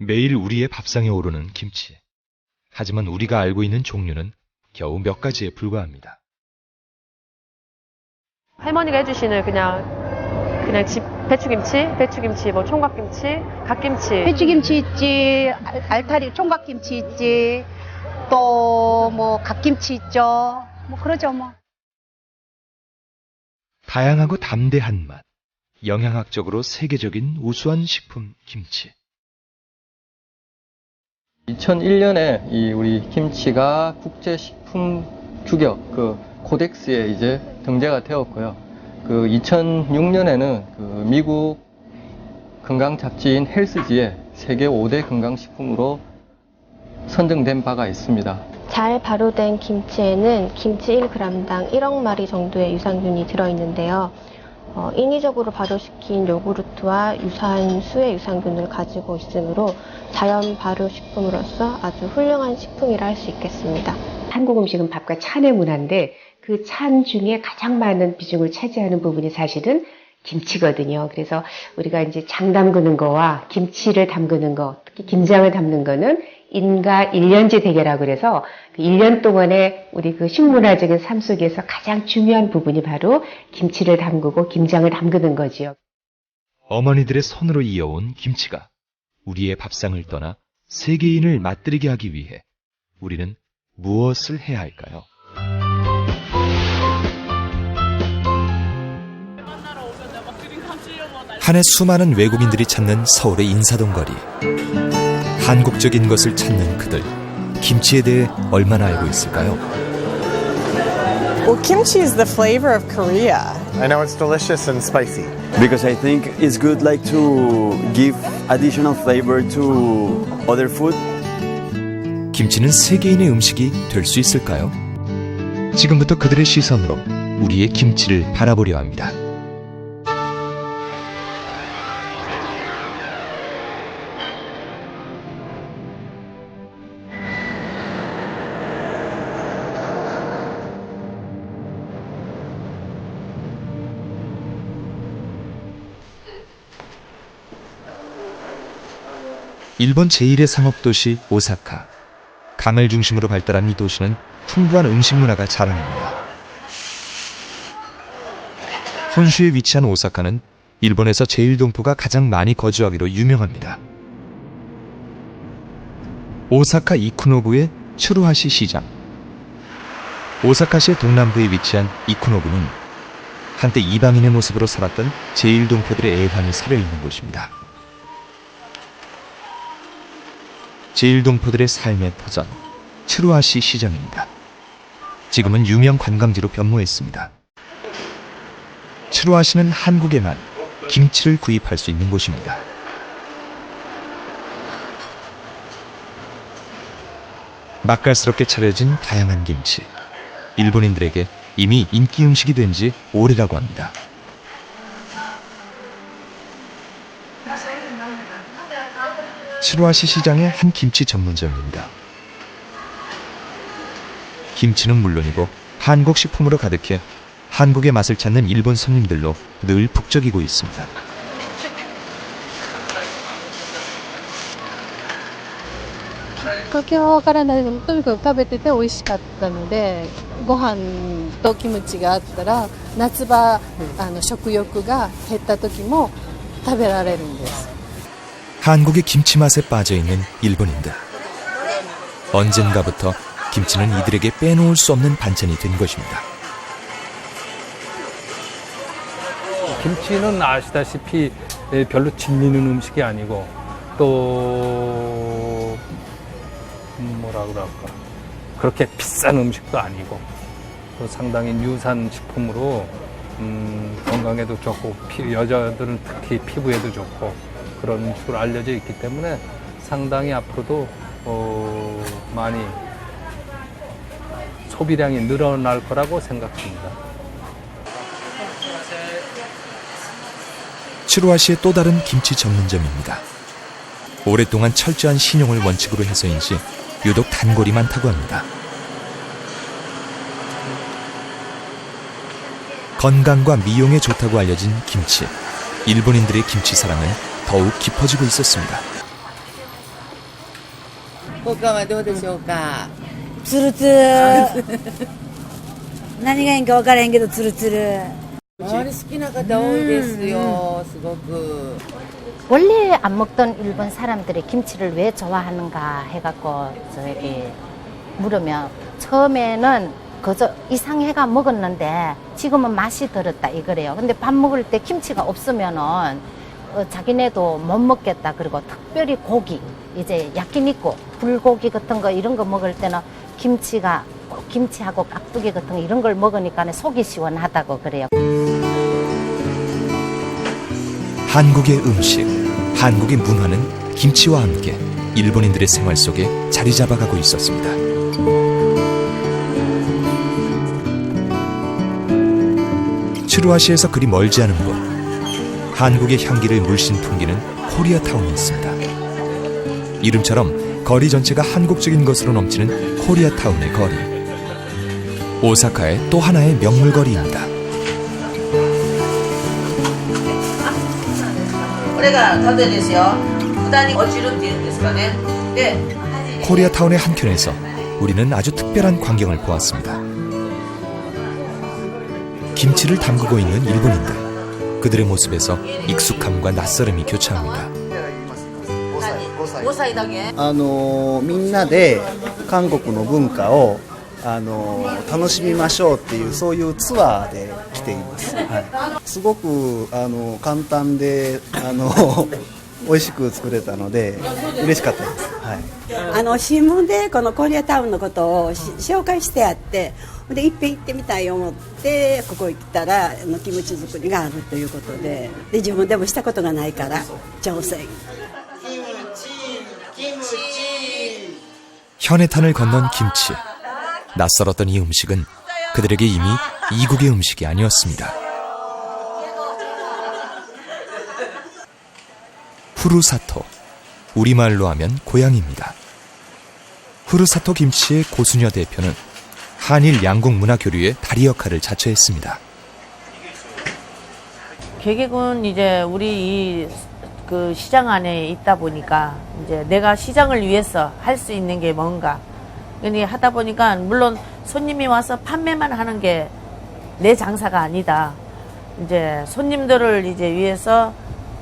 매일 우리의 밥상에 오르는 김치. 하지만 우리가 알고 있는 종류는 겨우 몇 가지에 불과합니다. 할머니가 해주시는 그냥 집 배추김치, 뭐 총각김치, 갓김치. 배추김치 있지, 알타리 총각김치 있지, 또 뭐 갓김치 있죠. 뭐 그러죠 뭐. 다양하고 담대한 맛, 영양학적으로 세계적인 우수한 식품 김치. 2001년에 우리 김치가 국제식품 규격 코덱스에 이제 등재가 되었고요. 2006년에는 미국 건강 잡지인 헬스지에 세계 5대 건강식품으로 선정된 바가 있습니다. 잘 발효된 김치에는 김치 1g당 1억 마리 정도의 유산균이 들어있는데요. 인위적으로 발효시킨 요구르트와 유사한 수의 유산균을 가지고 있으므로 자연 발효식품으로서 아주 훌륭한 식품이라 할 수 있겠습니다. 한국 음식은 밥과 찬의 문화인데 그 찬 중에 가장 많은 비중을 차지하는 부분이 사실은 김치거든요. 그래서 우리가 이제 장 담그는 거와 김치를 담그는 거, 특히 김장을 담는 거는 인과 일년제 대계라고 그래서 그 1년 동안의 우리 그 식문화적인 삶 속에서 가장 중요한 부분이 바로 김치를 담그고 김장을 담그는 거지요. 어머니들의 손으로 이어온 김치가 우리의 밥상을 떠나 세계인을 맛들이게 하기 위해 우리는 무엇을 해야 할까요? 한 해 수많은 외국인들이 찾는 서울의 인사동 거리. 한국적인 것을 찾는 그들. 김치에 대해 얼마나 알고 있을까요? Well, kimchi is the flavor of Korea. I know it's delicious and spicy. Because I think it's good like to give additional flavor to other food. 김치는 세계인의 음식이 될 수 있을까요? 지금부터 그들의 시선으로 우리의 김치를 바라보려 합니다. 일본 제1의 상업도시 오사카. 강을 중심으로 발달한 이 도시는 풍부한 음식 문화가 자랑입니다. 혼슈에 위치한 오사카는 일본에서 제1동포가 가장 많이 거주하기로 유명합니다. 오사카 이쿠노구의 추루하시 시장. 오사카시의 동남부에 위치한 이쿠노구는 한때 이방인의 모습으로 살았던 제1동포들의 애환이 서려있는 곳입니다. 제1동포들의 삶의 터전, 추루하시 시장입니다. 지금은 유명 관광지로 변모했습니다. 추루하시는 한국에만 김치를 구입할 수 있는 곳입니다. 맛깔스럽게 차려진 다양한 김치. 일본인들에게 이미 인기 음식이 된 지 오래라고 합니다. 추루하시 시장의 한 김치 전문점입니다. 김치는 물론이고 한국 식품으로 가득해 한국의 맛을 찾는 일본 손님들로 늘 북적이고 있습니다. きっかけはわからないけど、とにかく食べてて美味しかったので、ご飯とキムチがあったら夏場食欲が減った時も食べられるんです。 한국의 김치 맛에 빠져있는 일본인들. 언젠가부터 김치는 이들에게 빼놓을 수 없는 반찬이 된 것입니다. 김치는 아시다시피 별로 질리는 음식이 아니고 또 뭐라 그럴까 그렇게 비싼 음식도 아니고 또 상당히 유산 식품으로 건강에도 좋고 여자들은 특히 피부에도 좋고 그런 식으로 알려져 있기 때문에 상당히 앞으로도 많이 소비량이 늘어날 거라고 생각합니다. 추루하시의 또 다른 김치 전문점입니다. 오랫동안 철저한 신용을 원칙으로 해서인지 유독 단골이 많다고 합니다. 건강과 미용에 좋다고 알려진 김치. 일본인들의 김치 사랑은 더욱 깊어지고 있었습니다. 他はどうでしょうか。ツルツル。何がいいんか分からへんけどツルツル。周り好きな方多いですよ。すごく。 원래 안 먹던 일본 사람들이 김치를 왜 좋아하는가 해갖고 저에게 물으면 처음에는 그저 이상해가 먹었는데 지금은 맛이 들었다 이거래요. 근데 밥 먹을 때 김치가 없으면은 자기네도 못 먹겠다. 그리고 특별히 고기, 이제 야끼니쿠, 불고기 같은 거 이런 거 먹을 때는 김치하고 깍두기 같은 거 이런 걸 먹으니까 속이 시원하다고 그래요. 한국의 음식, 한국의 문화는 김치와 함께 일본인들의 생활 속에 자리 잡아가고 있었습니다. 츠루아시에서 그리 멀지 않은 곳, 한국의 향기를 물씬 풍기는 코리아타운이 있습니다. 이름처럼 거리 전체가 한국적인 것으로 넘치는 코리아타운의 거리. 오사카의 또 하나의 명물거리입니다. 코리아타운의 한켠에서 우리는 아주 특별한 광경을 보았습니다. 김치를 담그고 있는 일본인들. 그들의 모습에서 익숙함과 낯설음이 교차합니다. みんなで韓国の文化を楽しみましょうっていうそういうツアーで来ています。はい、すごく簡単で美味しく作れたので嬉しかったです。はい。新聞でこのコリアタウンのことを紹介してあって、でいっぺん行ってみたいと思ってここ行ったらキムチ作りがあるということで、自分でもしたことがないから挑戦。 현해탄을 건넌 김치. 낯설었던 이 음식은 그들에게 이미 이국의 음식이 아니었습니다. 후루사토, 우리말로 하면 고향입니다. 후루사토 김치의 고수녀 대표는 한일 양국 문화 교류의 다리 역할을 자처했습니다. 계획은 이제 우리 그 시장 안에 있다 보니까 이제 내가 시장을 위해서 할 수 있는 게 뭔가 하다 보니까 물론 손님이 와서 판매만 하는 게 내 장사가 아니다. 이제 손님들을 이제 위해서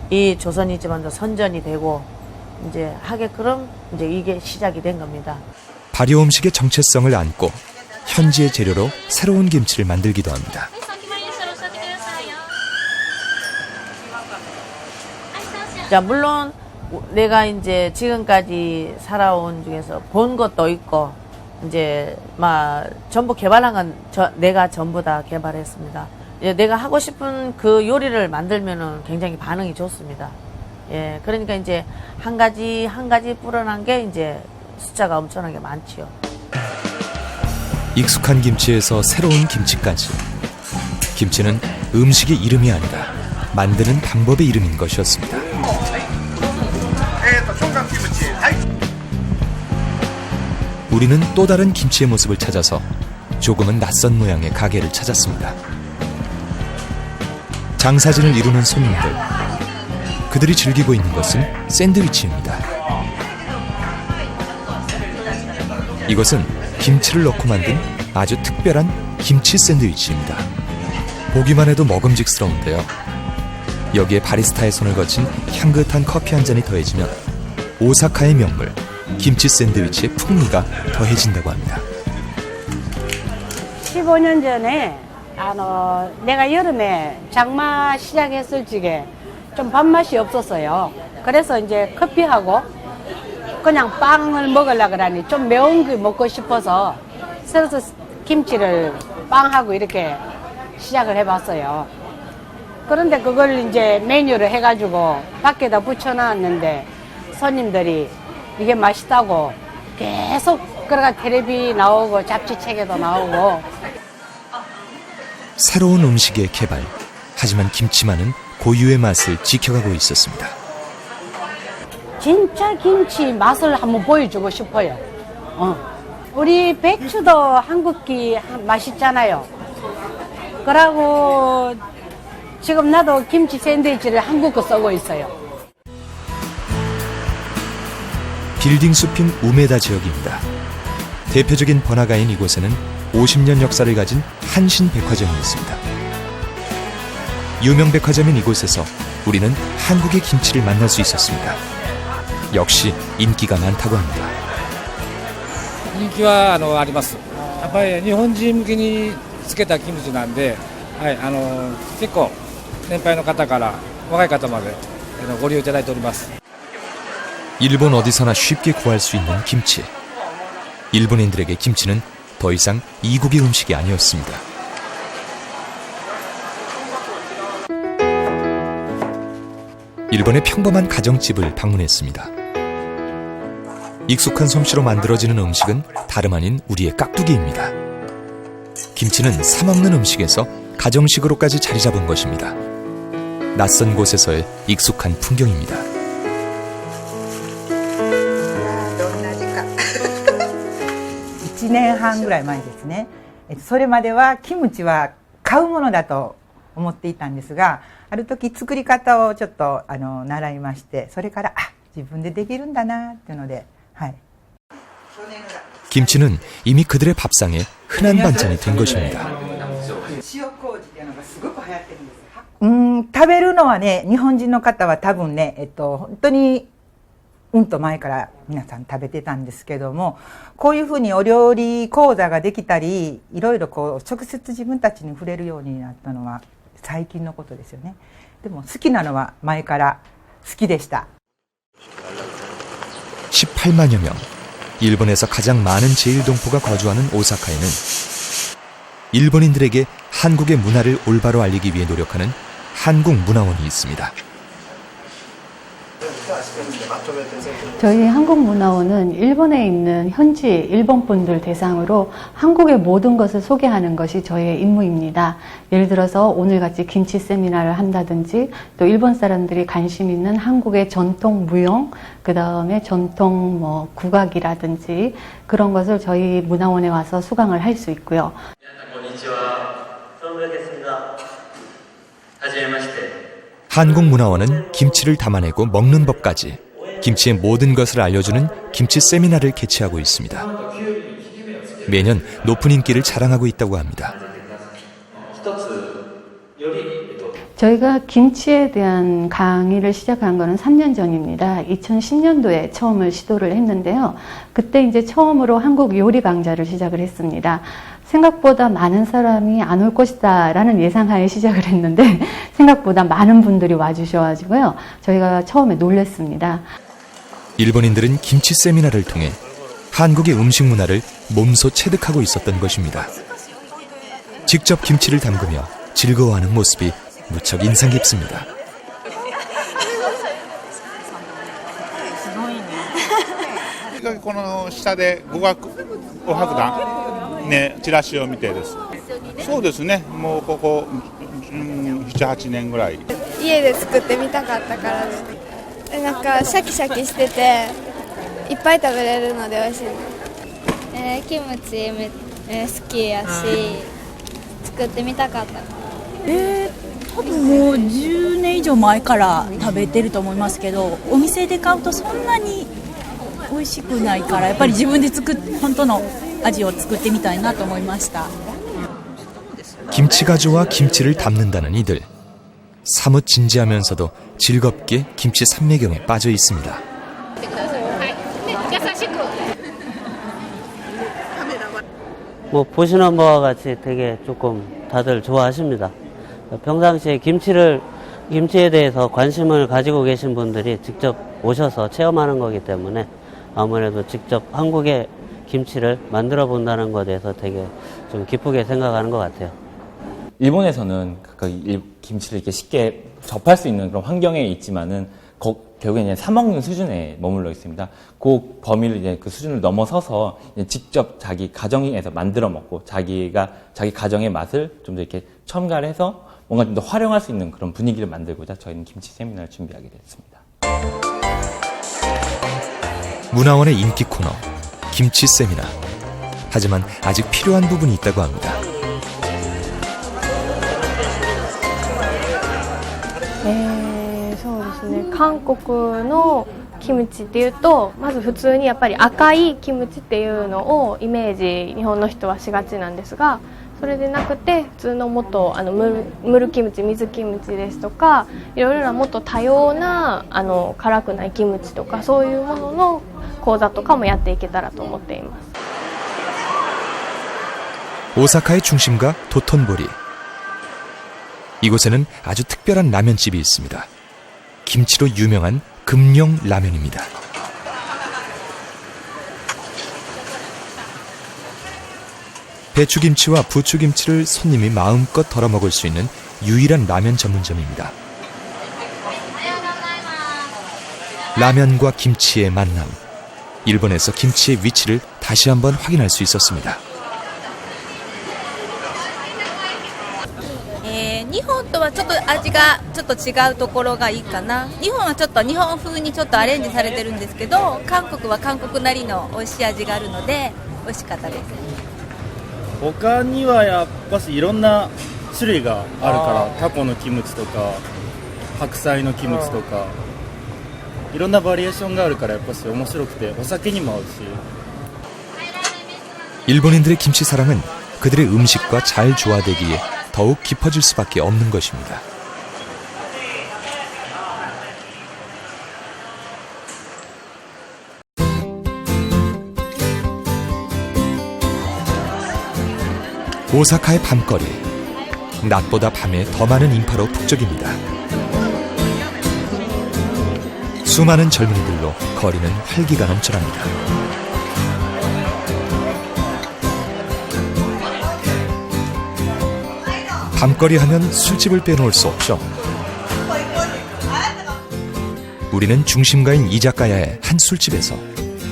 이 조선이지만도 선전이 되고 이제 하게끔 이제 이게 시작이 된 겁니다. 발효 음식의 정체성을 안고 현지의 재료로 새로운 김치를 만들기도 합니다. 자, 물론 내가 이제 지금까지 살아온 중에서 본 것도 있고 이제 막 전부 개발한 건 내가 전부 다 개발했습니다. 내가 하고 싶은 그 요리를 만들면은 굉장히 반응이 좋습니다. 예, 그러니까 이제 한 가지 불어난 게 이제 숫자가 엄청나게 많지요. 익숙한 김치에서 새로운 김치까지. 김치는 음식의 이름이 아니라 만드는 방법의 이름인 것이었습니다. 우리는 또 다른 김치의 모습을 찾아서 조금은 낯선 모양의 가게를 찾았습니다. 장사진을 이루는 손님들. 그들이 즐기고 있는 것은 샌드위치입니다. 이것은 김치를 넣고 만든 아주 특별한 김치 샌드위치입니다. 보기만 해도 먹음직스러운데요. 여기에 바리스타의 손을 거친 향긋한 커피 한 잔이 더해지면 오사카의 명물 김치 샌드위치의 풍미가 더해진다고 합니다. 15년 전에 내가 여름에 장마 시작했을 적에 좀 밥맛이 없었어요. 그래서 이제 커피하고 그냥 빵을 먹으려고 그러니 좀 매운 거 먹고 싶어서 그래서 김치를 빵하고 이렇게 시작을 해봤어요. 그런데 그걸 이제 메뉴를 해가지고 밖에다 붙여놨는데 손님들이 이게 맛있다고 계속 그러가 텔레비 나오고 잡지책에도 나오고. 새로운 음식의 개발. 하지만 김치만은 고유의 맛을 지켜가고 있었습니다. 진짜 김치 맛을 한번 보여주고 싶어요. 우리 배추도 한국기 맛있잖아요. 그러고 지금 나도 김치 샌드위치를 한국 거 쓰고 있어요. 빌딩 숲인 우메다 지역입니다. 대표적인 번화가인 이곳에는 50년 역사를 가진 한신 백화점이 있습니다. 유명 백화점인 이곳에서 우리는 한국의 김치를 만날 수 있었습니다. 역시 인기가 많다고 합니다. 人気はあります。やっぱり日本人向けにつけたキムチなんで、はい、結構年配の方から若い方までご利用いただいております。 일본 어디서나 쉽게 구할 수 있는 김치. 일본인들에게 김치는 더 이상 이국의 음식이 아니었습니다. 일본의 평범한 가정집을 방문했습니다. 익숙한 솜씨로 만들어지는 음식은 다름 아닌 우리의 깍두기입니다. 김치는 사먹는 음식에서 가정식으로까지 자리 잡은 것입니다. 낯선 곳에서의 익숙한 풍경입니다. 1年半ぐらい前ですね。それまではキムチは買うものだと思っていたんですが、ある時作り方をちょっと習いまして、それから自分でできるんだなっていうので、はい。 김치는 이미 그들의 밥상에 흔한 반찬이 된 것입니다. 食べるのはね、日本人の方は多分ね、本当にと前から皆さん食べてたんですけども、こういうふうにお料理講座ができたり、いろいろこう直接自分たちに触れるようになったのは最近のことですよね。でも好きなのは前から好きでした。 18만여 명, 일본에서 가장 많은 제1동포가 거주하는 오사카에는 일본인들에게 한국의 문화를 올바로 알리기 위해 노력하는 한국문화원이 있습니다. 저희 한국문화원은 일본에 있는 현지 일본 분들 대상으로 한국의 모든 것을 소개하는 것이 저희의 임무입니다. 예를 들어서 오늘같이 김치 세미나를 한다든지, 또 일본 사람들이 관심 있는 한국의 전통 무용, 그 다음에 전통 국악이라든지 그런 것을 저희 문화원에 와서 수강을 할 수 있고요. 한국문화원은 김치를 담아내고 먹는 법까지 김치의 모든 것을 알려주는 김치 세미나를 개최하고 있습니다. 매년 높은 인기를 자랑하고 있다고 합니다. 저희가 김치에 대한 강의를 시작한 거는 3년 전입니다. 2010년도에 처음을 시도를 했는데요. 그때 이제 처음으로 한국 요리 강좌를 시작을 했습니다. 생각보다 많은 사람이 안 올 것이다 라는 예상하에 시작을 했는데 생각보다 많은 분들이 와주셔가지고요. 저희가 처음에 놀랐습니다. 일본인들은 김치 세미나를 통해 한국의 음식 문화를 몸소 체득하고 있었던 것입니다. 직접 김치를 담그며 즐거워하는 모습이 무척 인상 깊습니다. この下で語学お白談ねチラシを見てです。そうですね。もうここ7、8年ぐらい。家で作ってみたかったからです。なんかシャキシャキしてていっぱい食べれるので美味しいです。キムチ好きやし作ってみたかった。多分もう10年以上前から食べてると思いますけど、お店で買うとそんなに美味しくないから、やっぱり自分で本当の味を作ってみたいなと思いました。 김치가 좋아 김치를 담는다는 이들. 사뭇 진지하면서도 즐겁게 김치 삼매경에 빠져 있습니다. 보시는 바와 같이 되게 조금 다들 좋아하십니다. 평상시에 김치에 대해서 관심을 가지고 계신 분들이 직접 오셔서 체험하는 거기 때문에 아무래도 직접 한국의 김치를 만들어 본다는 것에 대해서 되게 좀 기쁘게 생각하는 것 같아요. 일본에서는 각각 김치를 이렇게 쉽게 접할 수 있는 그런 환경에 있지만은 결국에는 사 먹는 수준에 머물러 있습니다. 그 범위를 이제 그 수준을 넘어서서 이제 직접 자기 가정에서 만들어 먹고 자기 가정의 맛을 좀 더 이렇게 첨가를 해서 뭔가 좀 더 활용할 수 있는 그런 분위기를 만들고자 저희는 김치 세미나를 준비하게 됐습니다. 문화원의 인기 코너 김치 세미나. 하지만 아직 필요한 부분이 있다고 합니다. そうですね。韓国のキムチっていうとまず普通にやっぱり赤いキムチっていうのをイメージ日本の人はしがちなんですが、それでなくて普通のもっとムルキムチ、水キムチですとかいろいろなもっと多様な辛くないキムチとかそういうものの講座とかもやっていけたらと思っています。 오사카의 중심가 도톤보리. 이곳에는 아주 특별한 라면집이 있습니다. 김치로 유명한 금룡 라면입니다. 배추김치와 부추김치를 손님이 마음껏 덜어 먹을 수 있는 유일한 라면 전문점입니다. 라면과 김치의 만남. 일본에서 김치의 위치를 다시 한번 확인할 수 있었습니다. 日本とはちょっと味がちょっと違うところがいいかな。日本はちょっと日本風にちょっとアレンジされてるんですけど、韓国は韓国なりの美味しい味があるので美味しかったです。他にはやっぱしいろんな種類があるから、タコのキムチとか白菜のキムチとかいろんなバリエーションがあるからやっぱし面白くてお酒にも合うし。 일본인들의 김치 사랑은 그들의 음식과 잘 조화되기에 더욱 깊어질 수밖에 없는 것입니다. 오사카의 밤거리. 낮보다 밤에 더 많은 인파로 북적입니다. 수많은 젊은이들로 거리는 활기가 넘쳐납니다. 밤거리 하면 술집을 빼놓을 수 없죠. 우리는 중심가인 이자카야의 한 술집에서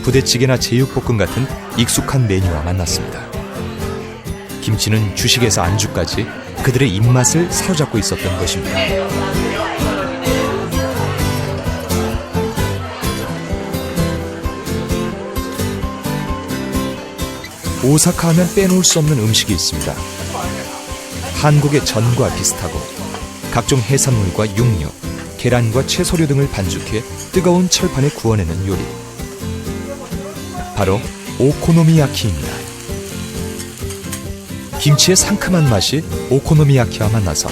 부대찌개나 제육볶음 같은 익숙한 메뉴와 만났습니다. 김치는 주식에서 안주까지 그들의 입맛을 사로잡고 있었던 것입니다. 오사카 하면 빼놓을 수 없는 음식이 있습니다. 한국의 전과 비슷하고 각종 해산물과 육류, 계란과 채소류 등을 반죽해 뜨거운 철판에 구워내는 요리. 바로 오코노미야키입니다. 김치의 상큼한 맛이 오코노미야키와 만나서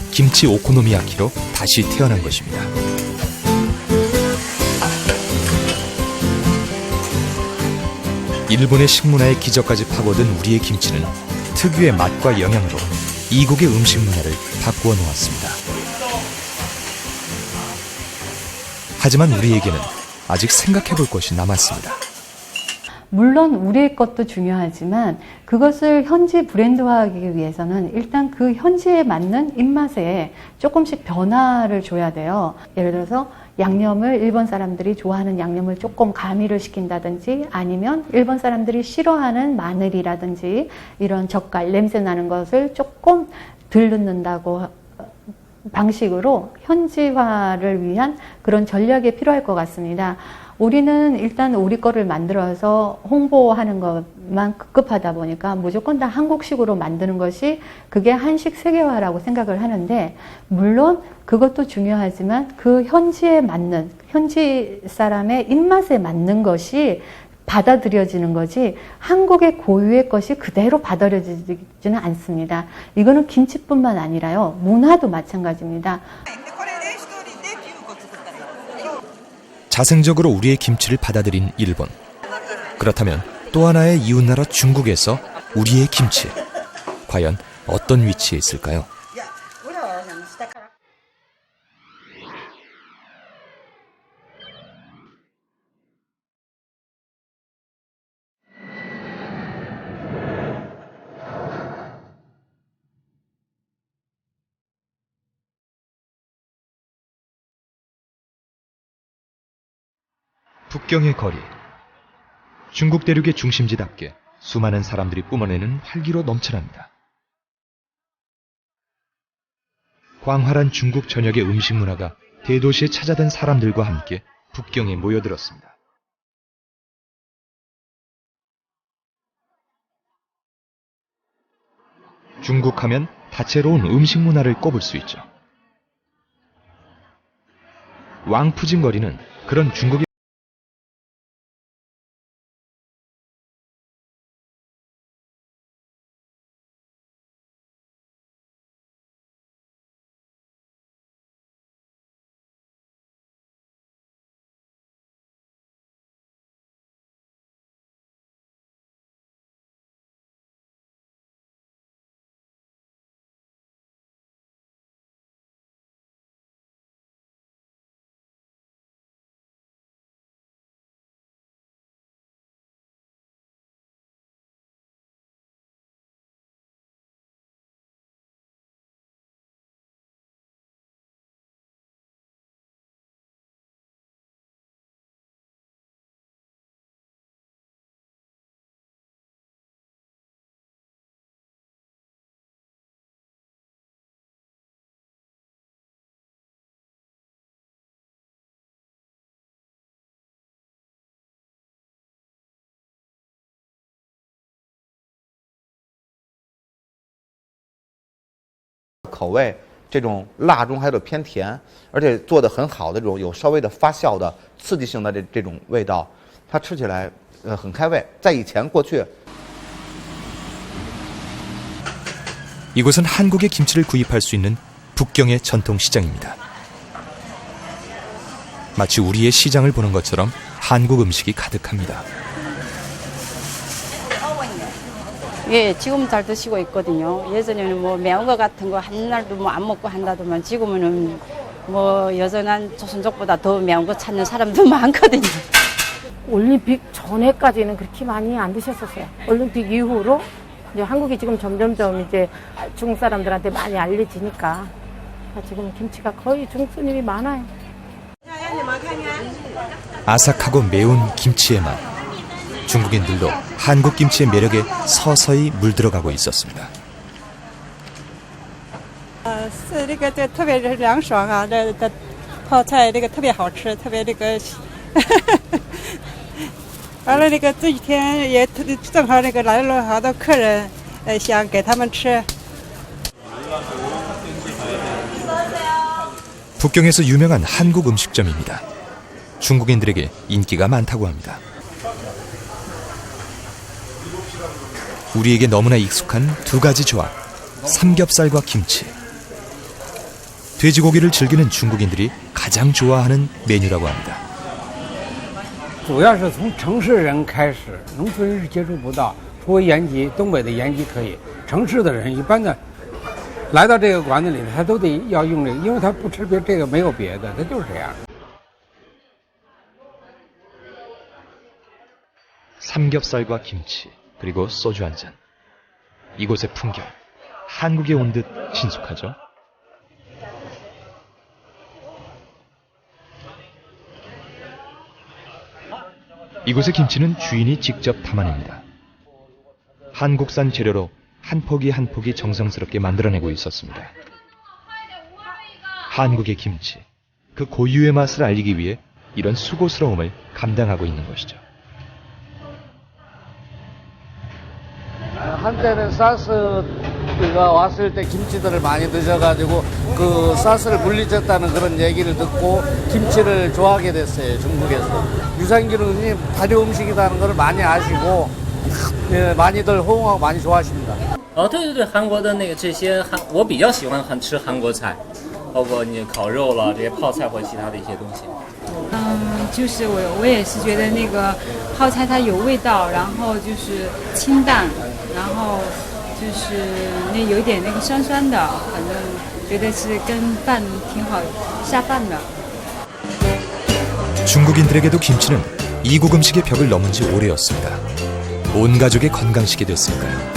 김치 오코노미야키로 다시 태어난 것입니다. 일본의 식문화의 기저까지 파고든 우리의 김치는 특유의 맛과 영양으로 이국의 음식 문화를 바꾸어 놓았습니다. 하지만 우리에게는 아직 생각해 볼 것이 남았습니다. 물론 우리의 것도 중요하지만 그것을 현지 브랜드화하기 위해서는 일단 그 현지에 맞는 입맛에 조금씩 변화를 줘야 돼요. 예를 들어서 양념을 일본 사람들이 좋아하는 양념을 조금 가미를 시킨다든지 아니면 일본 사람들이 싫어하는 마늘이라든지 이런 젓갈, 냄새 나는 것을 조금 덜 넣는다고 방식으로 현지화를 위한 그런 전략이 필요할 것 같습니다. 우리는 일단 우리 거를 만들어서 홍보하는 것만 급급하다 보니까 무조건 다 한국식으로 만드는 것이 그게 한식 세계화라고 생각을 하는데, 물론 그것도 중요하지만 그 현지에 맞는, 현지 사람의 입맛에 맞는 것이 받아들여지는 거지 한국의 고유의 것이 그대로 받아들여지지는 않습니다. 이거는 김치뿐만 아니라요, 문화도 마찬가지입니다. 자생적으로 우리의 김치를 받아들인 일본. 그렇다면 또 하나의 이웃나라 중국에서 우리의 김치, 과연 어떤 위치에 있을까요? 북경의 거리. 중국 대륙의 중심지답게 수많은 사람들이 뿜어내는 활기로 넘쳐납니다. 광활한 중국 전역의 음식 문화가 대도시에 찾아든 사람들과 함께 북경에 모여들었습니다. 중국 하면 다채로운 음식 문화를 꼽을 수 있죠. 왕푸진 거리는 그런 중국의 口味，这种辣中还有点偏甜，而且做得很好的这种有稍微的发酵的刺激性的这种味道，它吃起来很开胃。在以前过去。 이곳은 한국의 김치를 구입할 수 있는 북경의 전통 시장입니다. 마치 우리의 시장을 보는 것처럼 한국 음식이 가득합니다. 예, 지금 잘 드시고 있거든요. 예전에는 뭐 매운 거 같은 거 한 날도 뭐 안 먹고 한다더만 지금은 뭐 여전한 조선족보다 더 매운 거 찾는 사람도 많거든요. 올림픽 전에까지는 그렇게 많이 안 드셨었어요. 올림픽 이후로 이제 한국이 지금 점점점 이제 중국 사람들한테 많이 알려지니까 지금 김치가 거의 중국 손님이 많아요. 아삭하고 매운 김치의 맛. 중국인들도 한국 김치의 매력에 서서히 물들어가고 있었습니다. 是这个特别凉爽啊，这泡菜这个特别好吃，特别这个。完了，这个这几天也正好那个来了好多客人，想给他们吃。 북경에서 유명한 한국 음식점입니다. 중국인들에게 인기가 많다고 합니다. 우리에게 너무나 익숙한 두 가지 조합, 삼겹살과 김치. 돼지고기를 즐기는 중국인들이 가장 좋아하는 메뉴라고 합니다. 主要是从城市人开始，农村人是接触不到，除了延吉，东北的延吉可以，城市的人一般的来到这个馆子里，他都得要用这个，因为他不吃别这个没有别的，他就是这样。 삼겹살과 김치, 그리고 소주 한 잔. 이곳의 풍경, 한국에 온 듯 친숙하죠? 이곳의 김치는 주인이 직접 담아냅니다. 한국산 재료로 한 포기 한 포기 정성스럽게 만들어내고 있었습니다. 한국의 김치, 그 고유의 맛을 알리기 위해 이런 수고스러움을 감당하고 있는 것이죠. 한때는 사스가 왔을 때 김치들을 많이 드셔가지고 그 사스를 물리쳤다는 그런 얘기를 듣고 김치를 좋아하게 됐어요, 중국에서. 유산균이 발효 음식이라는 걸 많이 아시고 많이들 호응하고 많이 좋아하십니다. 对对对，韩国的那个这些我比较喜欢吃韩国菜，包括你烤肉了这些泡菜或其他的一些东西。就是我也是觉得那个泡菜它有味道，然后就是清淡，然后就是那有点那个酸酸的，反正觉得是跟饭挺好下饭的。 중국인들에게도 김치는 이국 음식의 벽을 넘은 지 오래였습니다. 온 가족의 건강식이 됐으니까요.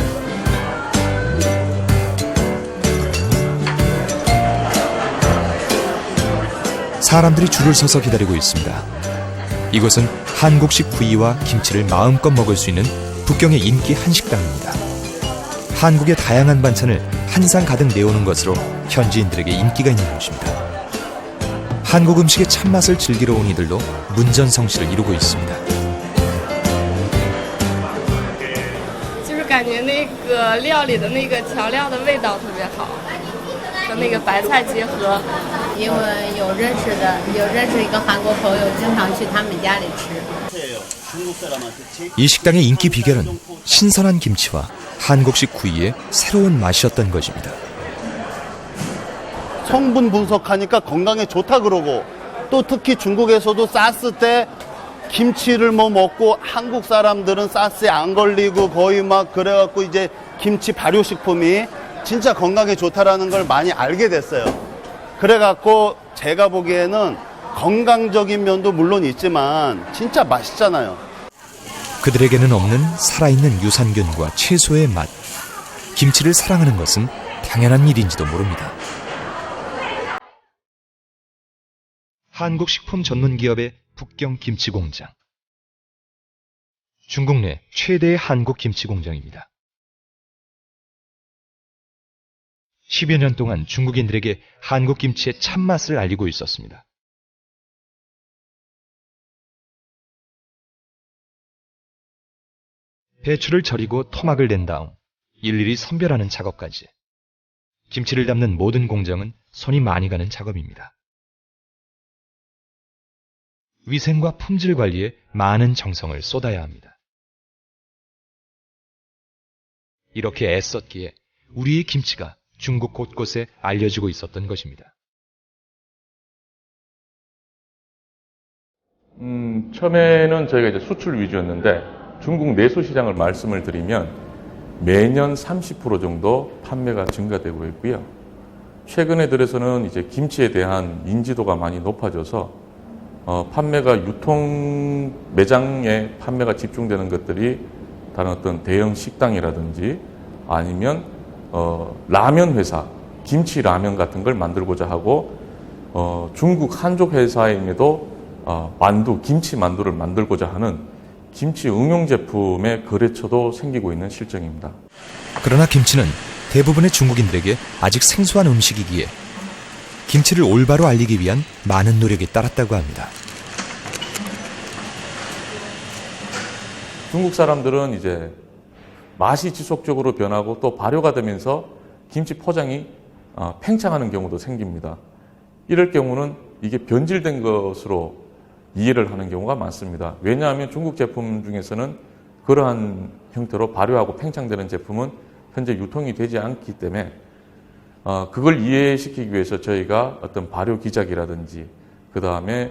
사람들이 줄을 서서 기다리고 있습니다. 이곳은 한국식 구이와 김치를 마음껏 먹을 수 있는 북경의 인기 한식당입니다. 한국의 다양한 반찬을 한 상 가득 내오는 것으로 현지인들에게 인기가 있는 곳입니다. 한국 음식의 참맛을 즐기러 온 이들도 문전성시를 이루고 있습니다. 就是感觉那个料理的那个调料的味道特别好，和那个白菜结合。因为有认识一个韩国朋友，经常去他们家里吃。 이 식당의 인기 비결은 신선한 김치와 한국식 구이의 새로운 맛이었던 것입니다. 성분 분석하니까 건강에 좋다 그러고 또 특히 중국에서도 사스 때 김치를 뭐 먹고 한국 사람들은 사스에 안 걸리고 거의 막 그래갖고 이제 김치 발효식품이 진짜 건강에 좋다라는 걸 많이 알게 됐어요. 그래갖고 제가 보기에는 건강적인 면도 물론 있지만 진짜 맛있잖아요. 그들에게는 없는 살아있는 유산균과 채소의 맛. 김치를 사랑하는 것은 당연한 일인지도 모릅니다. 한국 식품 전문 기업의 북경 김치 공장. 중국 내 최대의 한국 김치 공장입니다. 10여 년 동안 중국인들에게 한국 김치의 참맛을 알리고 있었습니다. 배추를 절이고 토막을 낸 다음 일일이 선별하는 작업까지. 김치를 담는 모든 공정은 손이 많이 가는 작업입니다. 위생과 품질 관리에 많은 정성을 쏟아야 합니다. 이렇게 애썼기에 우리의 김치가 중국 곳곳에 알려지고 있었던 것입니다. 처음에는 저희가 이제 수출 위주였는데 중국 내수 시장을 말씀을 드리면 매년 30% 정도 판매가 증가되고 있고요. 최근에 들어서는 이제 김치에 대한 인지도가 많이 높아져서 판매가 유통 매장에 판매가 집중되는 것들이 다른 어떤 대형 식당이라든지 아니면 라면 회사, 김치 라면 같은 걸 만들고자 하고 중국 한족 회사임에도 만두, 김치 만두를 만들고자 하는 김치 응용 제품의 거래처도 생기고 있는 실정입니다. 그러나 김치는 대부분의 중국인들에게 아직 생소한 음식이기에 김치를 올바로 알리기 위한 많은 노력이 따랐다고 합니다. 중국 사람들은 이제 맛이 지속적으로 변하고 또 발효가 되면서 김치 포장이 팽창하는 경우도 생깁니다. 이럴 경우는 이게 변질된 것으로 이해를 하는 경우가 많습니다. 왜냐하면 중국 제품 중에서는 그러한 형태로 발효하고 팽창되는 제품은 현재 유통이 되지 않기 때문에 그걸 이해시키기 위해서 저희가 어떤 발효 기작이라든지 그 다음에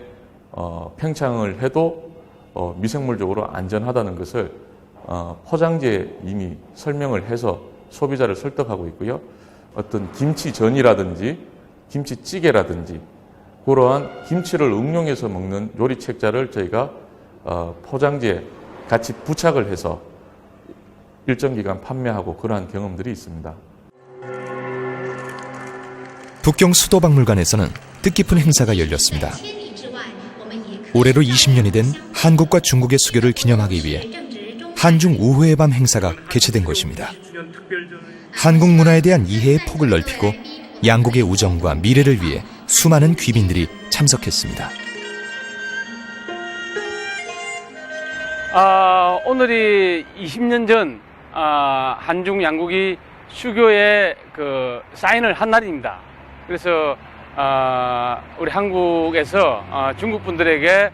팽창을 해도 미생물적으로 안전하다는 것을 포장지에 이미 설명을 해서 소비자를 설득하고 있고요. 어떤 김치전이라든지 김치찌개라든지 그러한 김치를 응용해서 먹는 요리 책자를 저희가 포장지에 같이 부착을 해서 일정 기간 판매하고 그러한 경험들이 있습니다. 북경 수도박물관에서는 뜻깊은 행사가 열렸습니다. 올해로 20년이 된 한국과 중국의 수교를 기념하기 위해 한중 우호의 밤 행사가 개최된 것입니다. 한국 문화에 대한 이해의 폭을 넓히고 양국의 우정과 미래를 위해 수많은 귀빈들이 참석했습니다. 오늘이 20년 전 한중 양국이 수교에 그 사인을 한 날입니다. 그래서 우리 한국에서 중국 분들에게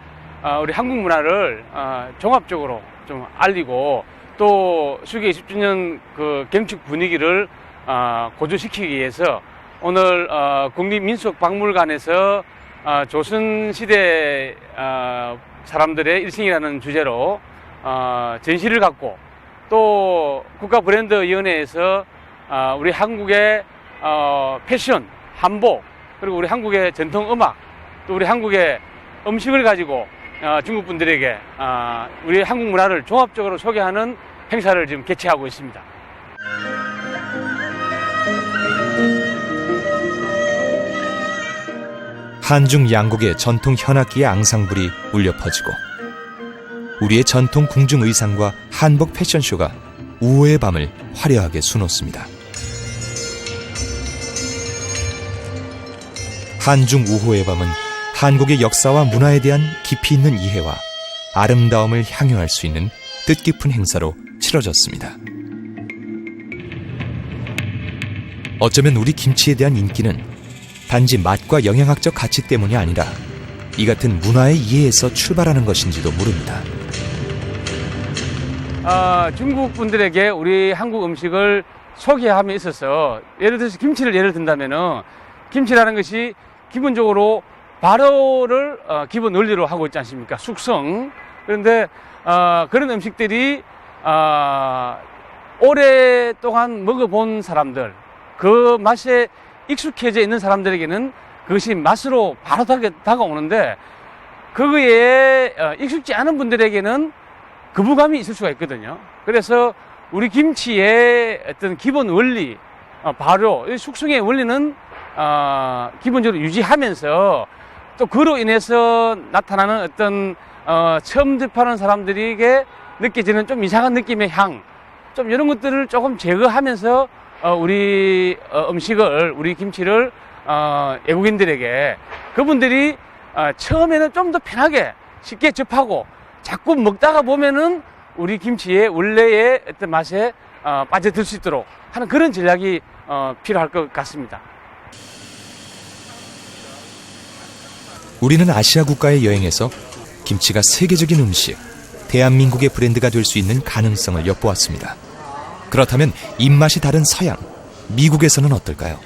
우리 한국 문화를 종합적으로 좀 알리고 또 수교 20주년 그 gem축 분위기를 고조시키기 위해서 오늘 국립민속박물관에서 조선시대 사람들의 일생이라는 주제로 전시를 갖고 또 국가브랜드위원회에서 우리 한국의 패션, 한복 그리고 우리 한국의 전통음악 또 우리 한국의 음식을 가지고 중국 분들에게 우리 한국 문화를 종합적으로 소개하는 행사를 지금 개최하고 있습니다. 한중 양국의 전통 현악기의 앙상블이 울려 퍼지고 우리의 전통 궁중 의상과 한복 패션쇼가 우호의 밤을 화려하게 수놓습니다. 한중 우호의 밤은 한국의 역사와 문화에 대한 깊이 있는 이해와 아름다움을 향유할 수 있는 뜻깊은 행사로 치러졌습니다. 어쩌면 우리 김치에 대한 인기는 단지 맛과 영양학적 가치 때문이 아니라 이 같은 문화의 이해에서 출발하는 것인지도 모릅니다. 중국 분들에게 우리 한국 음식을 소개함에 있어서 예를 들어서 김치를 예를 든다면은 김치라는 것이 기본적으로 발효를 기본 원리로 하고 있지 않습니까? 숙성. 그런데 그런 음식들이 오랫동안 먹어본 사람들, 그 맛에 익숙해져 있는 사람들에게는 그것이 맛으로 바로 다가오는데 그거에 익숙지 않은 분들에게는 거부감이 있을 수가 있거든요. 그래서 우리 김치의 어떤 기본 원리, 발효, 숙성의 원리는 기본적으로 유지하면서 또 그로 인해서 나타나는 어떤 처음 접하는 사람들에게 느껴지는 좀 이상한 느낌의 향, 좀 이런 것들을 조금 제거하면서 우리 음식을, 우리 김치를 외국인들에게 그분들이 처음에는 좀 더 편하게 쉽게 접하고 자꾸 먹다가 보면은 우리 김치의 원래의 어떤 맛에 빠져들 수 있도록 하는 그런 전략이 필요할 것 같습니다. 우리는 아시아 국가의 여행에서 김치가 세계적인 음식, 대한민국의 브랜드가 될 수 있는 가능성을 엿보았습니다. 그렇다면 입맛이 다른 서양, 미국에서는 어떨까요?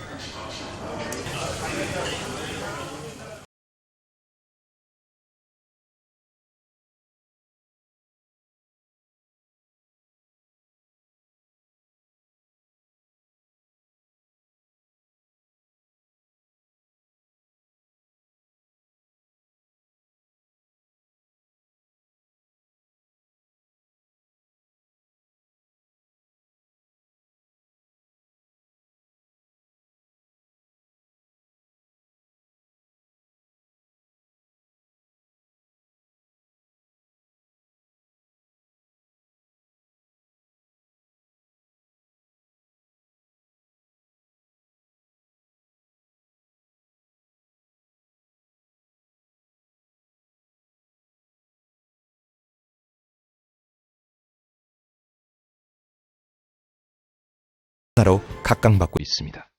나라로 각광받고 있습니다.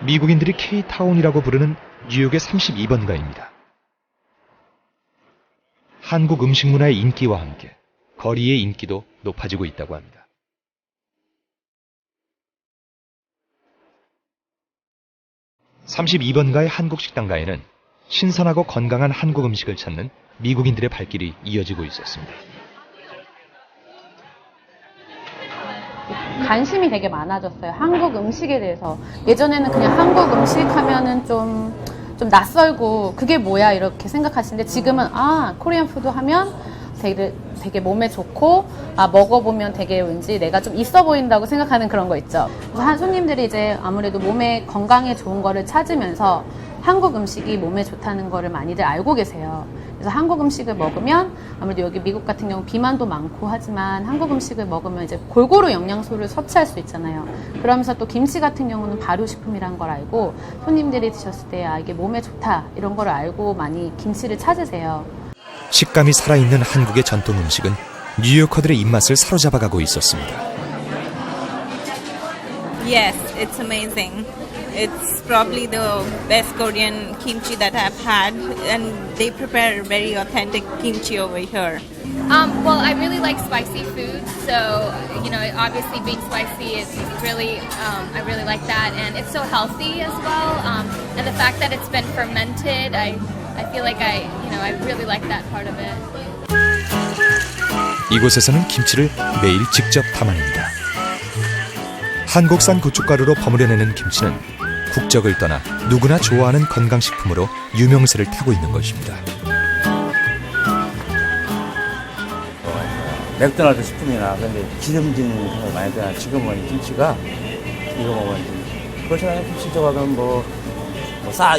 미국인들이 K타운이라고 부르는 뉴욕의 32번가입니다. 한국 음식 문화의 인기와 함께 거리의 인기도 높아지고 있다고 합니다. (32번가의) 한국 식당가에는 신선하고 건강한 한국 음식을 찾는 미국인들의 발길이 이어지고 있었습니다. 관심이 되게 많아졌어요. 한국 음식에 대해서. 예전에는 그냥 한국 음식 하면은 좀 낯설고 그게 뭐야 이렇게 생각하시는데 지금은 코리안 푸드 하면 되게 몸에 좋고 먹어보면 되게 왠지 내가 좀 있어 보인다고 생각하는 그런 거 있죠. 그래서 손님들이 이제 아무래도 몸에 건강에 좋은 거를 찾으면서 한국 음식이 몸에 좋다는 거를 많이들 알고 계세요. 그래서 한국 음식을 먹으면 아무래도 여기 미국 같은 경우 비만도 많고 하지만 한국 음식을 먹으면 이제 골고루 영양소를 섭취할 수 있잖아요. 그러면서 또 김치 같은 경우는 발효식품이란 걸 알고 손님들이 드셨을 때 이게 몸에 좋다 이런 걸 알고 많이 김치를 찾으세요. 식감이 살아있는 한국의 전통 음식은 뉴요커들의 입맛을 사로잡아가고 있었습니다. Yes, it's amazing. It's probably the best Korean kimchi that I've had, and they prepare very authentic kimchi over here. Well, I really like spicy food, so obviously being spicy is really, I really like that, and it's so healthy as well. And the fact that it's been fermented, I feel like I really like that part of it. 이곳에서는 김치를 매일 직접 담아냅니다. 한국산 고춧가루로 버무려내는 김치는 국적을 떠나 누구나 좋아하는 건강식품으로 유명세를 타고 있는 것입니다. 맥도날드 식품이나 그런데 기름진 걸 많이 드나 지금은 김치가 이거 먹으면 그렇잖아요. 김치 좋아하면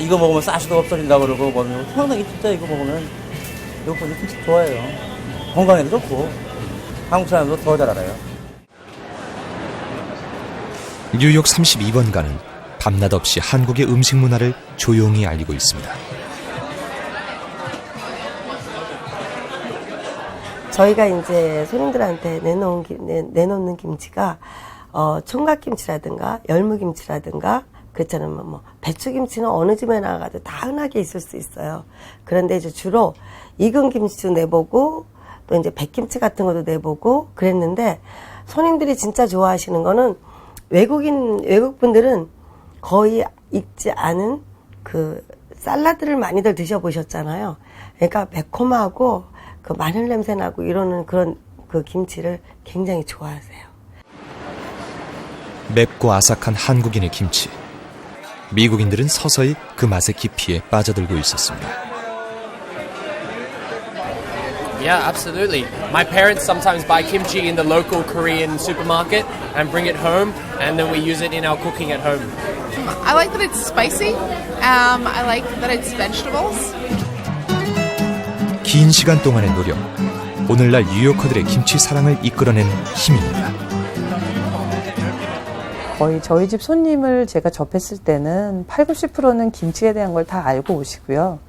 이거 먹으면 쌀수도 없어진다고 그러고 평상이 진짜 이거 먹으면 이거 보니 김치 좋아해요. 건강에도 좋고 한국 사람도 더 잘 알아요. 뉴욕 32번가는 밤낮 없이 한국의 음식 문화를 조용히 알리고 있습니다. 저희가 이제 손님들한테 내놓는 김치가 총각김치라든가 열무김치라든가 그렇잖아요. 배추김치는 어느 집에 나가도 다 흔하게 있을 수 있어요. 그런데 이제 주로 익은 김치도 내보고 또 이제 백김치 같은 것도 내보고 그랬는데 손님들이 진짜 좋아하시는 거는 외국분들은 거의 익지 않은 그 샐러드를 많이들 드셔보셨잖아요. 그러니까 매콤하고 그 마늘 냄새 나고 이러는 그런 그 김치를 굉장히 좋아하세요. 맵고 아삭한 한국인의 김치. 미국인들은 서서히 그 맛의 깊이에 빠져들고 있었습니다. Yeah, absolutely. My parents sometimes buy kimchi in the local Korean supermarket and bring it home, and then we use it in our cooking at home. I like that it's spicy. I like that it's vegetables. 긴 시간 동안의 노력, 오늘날 뉴요커들의 김치 사랑을 이끌어낸 힘입니다. 거의 저희 집 손님을 제가 접했을 때는 80~90%는 김치에 대한 걸 다 알고 오시고요.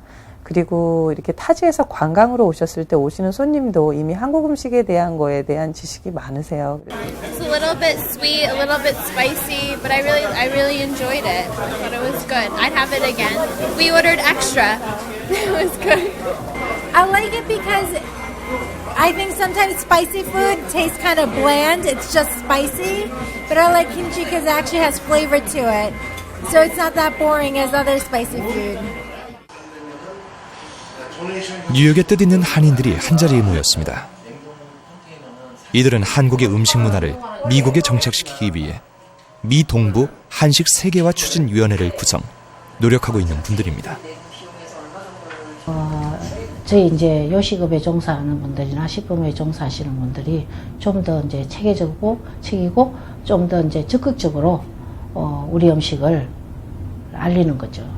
그리고 이렇게 타지에서 관광으로 오셨을 때 오시는 손님도 이미 한국 음식에 대한 거에 대한 지식이 많으세요. It's a little bit sweet, a little bit spicy, but I really enjoyed it. I thought it was good. I'd have it again. We ordered extra. It was good. I like it because I think sometimes spicy food tastes kind of bland. It's just spicy, but I like kimchi because it actually has flavor to it. So it's not that boring as other spicy food. 뉴욕에 뜻있는 한인들이 한자리에 모였습니다. 이들은 한국의 음식 문화를 미국에 정착시키기 위해 미 동부 한식 세계화 추진위원회를 구성, 노력하고 있는 분들입니다. 저희 이제 요식업에 종사하는 분들이나 식품에 종사하시는 분들이 좀 더 이제 책이고 좀 더 이제 적극적으로 우리 음식을 알리는 거죠.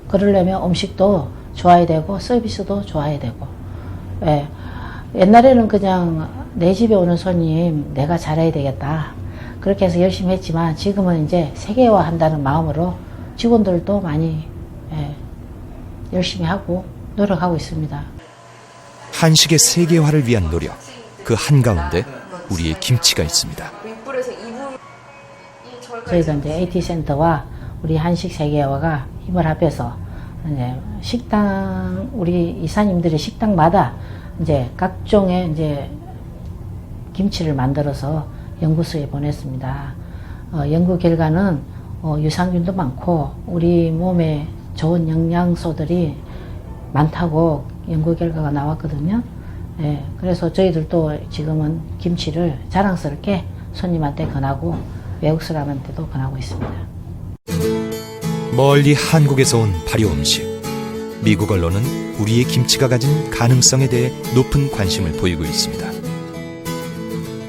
그러려면 음식도 좋아야 되고 서비스도 좋아야 되고. 예. 옛날에는 그냥 내 집에 오는 손님 내가 잘해야 되겠다. 그렇게 해서 열심히 했지만 지금은 이제 세계화한다는 마음으로 직원들도 많이 열심히 하고 노력하고 있습니다. 한식의 세계화를 위한 노력, 그 한가운데 우리의 김치가 있습니다. 저희가 이제 AT센터와 우리 한식 세계화가 힘을 합해서 이제 식당, 우리 이사님들의 식당마다 이제 각종의 이제 김치를 만들어서 연구소에 보냈습니다. 연구 결과는 유산균도 많고 우리 몸에 좋은 영양소들이 많다고 연구 결과가 나왔거든요. 예, 그래서 저희들도 지금은 김치를 자랑스럽게 손님한테 권하고 외국 사람한테도 권하고 있습니다. 멀리 한국에서 온 발효 음식. 미국 언론은 우리의 김치가 가진 가능성에 대해 높은 관심을 보이고 있습니다.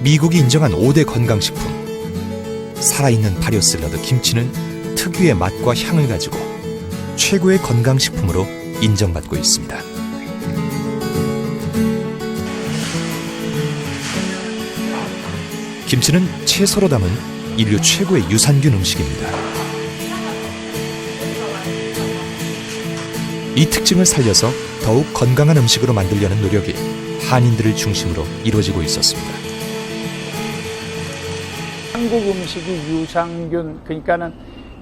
미국이 인정한 5대 건강식품. 살아있는 발효 샐러드 김치는 특유의 맛과 향을 가지고 최고의 건강식품으로 인정받고 있습니다. 김치는 채소로 담은 인류 최고의 유산균 음식입니다. 이 특징을 살려서 더욱 건강한 음식으로 만들려는 노력이 한인들을 중심으로 이루어지고 있었습니다. 한국 음식이 유산균, 그러니까는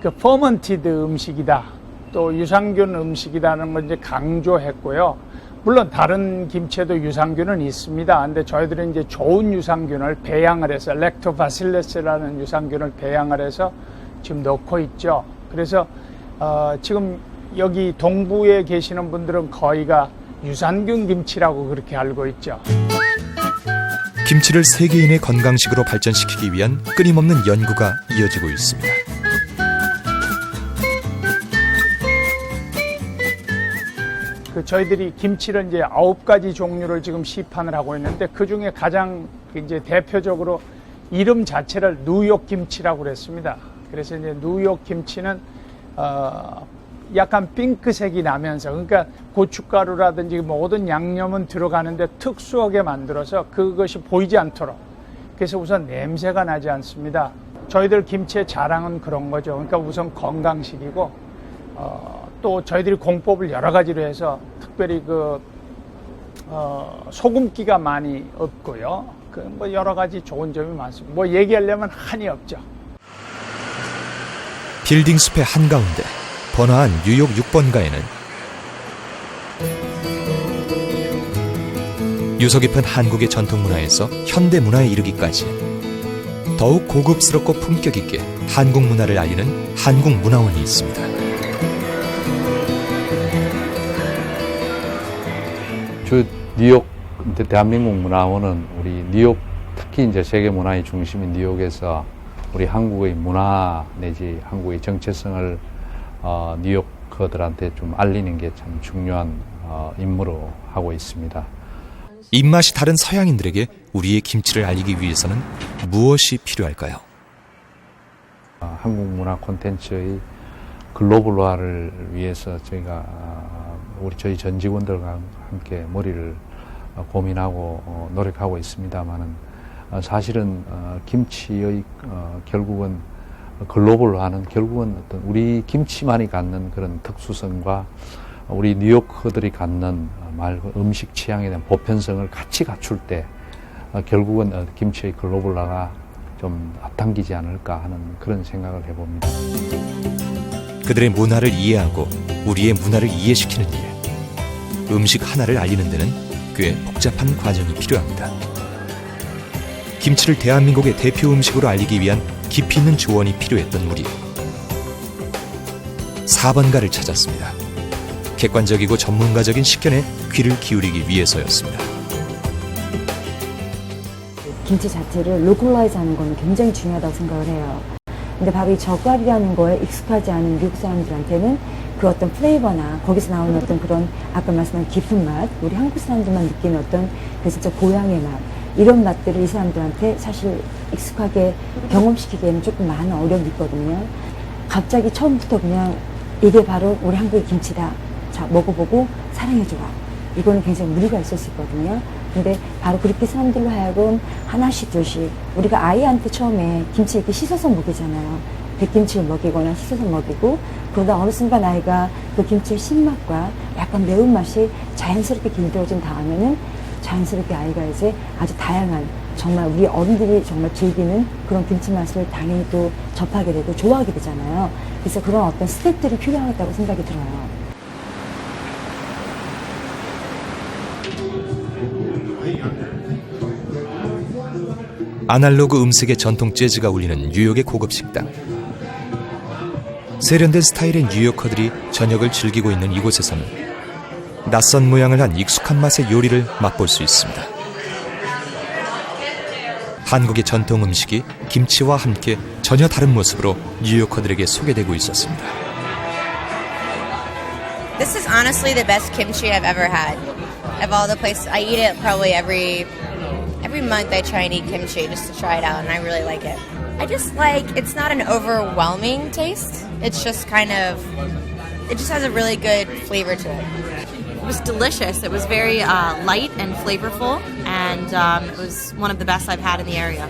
그 퍼먼티드 음식이다. 또 유산균 음식이라는 걸 이제 강조했고요. 물론 다른 김치에도 유산균은 있습니다. 근데 저희들은 이제 좋은 유산균을 배양을 해서 렉토바실레스라는 유산균을 배양을 해서 지금 넣고 있죠. 그래서 지금 여기 동부에 계시는 분들은 거의가 유산균 김치라고 그렇게 알고 있죠. 김치를 세계인의 건강식으로 발전시키기 위한 끊임없는 연구가 이어지고 있습니다. 저희들이 김치를 이제 9가지 종류를 지금 시판을 하고 있는데 그 중에 가장 이제 대표적으로 이름 자체를 뉴욕 김치라고 그랬습니다. 그래서 이제 뉴욕 김치는 약간 핑크색이 나면서, 그러니까 고춧가루라든지 모든 양념은 들어가는데 특수하게 만들어서 그것이 보이지 않도록. 그래서 우선 냄새가 나지 않습니다. 저희들 김치의 자랑은 그런 거죠. 그러니까 우선 건강식이고, 또 저희들이 공법을 여러 가지로 해서 특별히 소금기가 많이 없고요. 뭐 여러 가지 좋은 점이 많습니다. 뭐 얘기하려면 한이 없죠. 빌딩 숲의 한가운데 번화한 뉴욕 6번가에는 유서 깊은 한국의 전통 문화에서 현대 문화에 이르기까지 더욱 고급스럽고 품격 있게 한국 문화를 알리는 한국문화원이 있습니다. 저 뉴욕 대한민국 문화원은 우리 뉴욕, 특히 이제 세계 문화의 중심인 뉴욕에서 우리 한국의 문화 내지 한국의 정체성을 뉴요커들한테 좀 알리는 게 참 중요한 임무로 하고 있습니다. 입맛이 다른 서양인들에게 우리의 김치를 알리기 위해서는 무엇이 필요할까요? 한국 문화 콘텐츠의 글로벌화를 위해서 저희가 저희 전 직원들과 함께 머리를 고민하고 노력하고 있습니다만은 사실은 김치의 결국은 글로벌화는 결국은 어떤 우리 김치만이 갖는 그런 특수성과 우리 뉴요커들이 갖는 음식 취향에 대한 보편성을 같이 갖출 때 결국은 김치의 글로벌화가 좀 앞당기지 않을까 하는 그런 생각을 해봅니다. 그들의 문화를 이해하고 우리의 문화를 이해시키는 일. 음식 하나를 알리는 데는 꽤 복잡한 과정이 필요합니다. 김치를 대한민국의 대표 음식으로 알리기 위한 깊이 있는 조언이 필요했던 우리. 4번가를 찾았습니다. 객관적이고 전문가적인 식견에 귀를 기울이기 위해서였습니다. 김치 자체를 로컬라이즈 하는 건 굉장히 중요하다고 생각을 해요. 근데 바로 이 젓갈이라는 거에 익숙하지 않은 미국 사람들한테는 그 어떤 플레이버나 거기서 나오는 어떤 그런 아까 말씀한 깊은 맛, 우리 한국 사람들만 느끼는 어떤 그 진짜 고향의 맛, 이런 맛들을 이 사람들한테 사실 익숙하게 경험시키기에는 조금 많은 어려움이 있거든요. 갑자기 처음부터 그냥 이게 바로 우리 한국의 김치다. 자, 먹어보고 사랑해줘라. 이거는 굉장히 무리가 있을 수 있거든요. 근데 바로 그렇게 사람들로 하여금 하나씩 둘씩 우리가 아이한테 처음에 김치 이렇게 씻어서 먹이잖아요. 백김치를 먹이거나 씻어서 먹이고 그러다 어느 순간 아이가 그 김치의 신맛과 약간 매운맛이 자연스럽게 길들어진 다음에는 자연스럽게 아이가 이제 아주 다양한 정말 우리 어른들이 정말 즐기는 그런 김치 맛을 당연히 또 접하게 되고 좋아하게 되잖아요. 그래서 그런 어떤 스텝들이 필요하다고 생각이 들어요. 아날로그 음색의 전통 재즈가 울리는 뉴욕의 고급 식당. 세련된 스타일의 뉴요커들이 저녁을 즐기고 있는 이곳에서는 낯선 모양을 한 익숙한 맛의 요리를 맛볼 수 있습니다. 한국의 전통 음식이 김치와 함께 전혀 다른 모습으로 뉴요커들에게 소개되고 있었습니다. This is honestly the best kimchi I've ever had. Of all the places, I eat it probably every month. I try and eat kimchi just to try it out, and I really like it. I just like it's not an overwhelming taste. It's just it just has a really good flavor to it. It was delicious. It was very light and flavorful, and it was one of the best I've had in the area.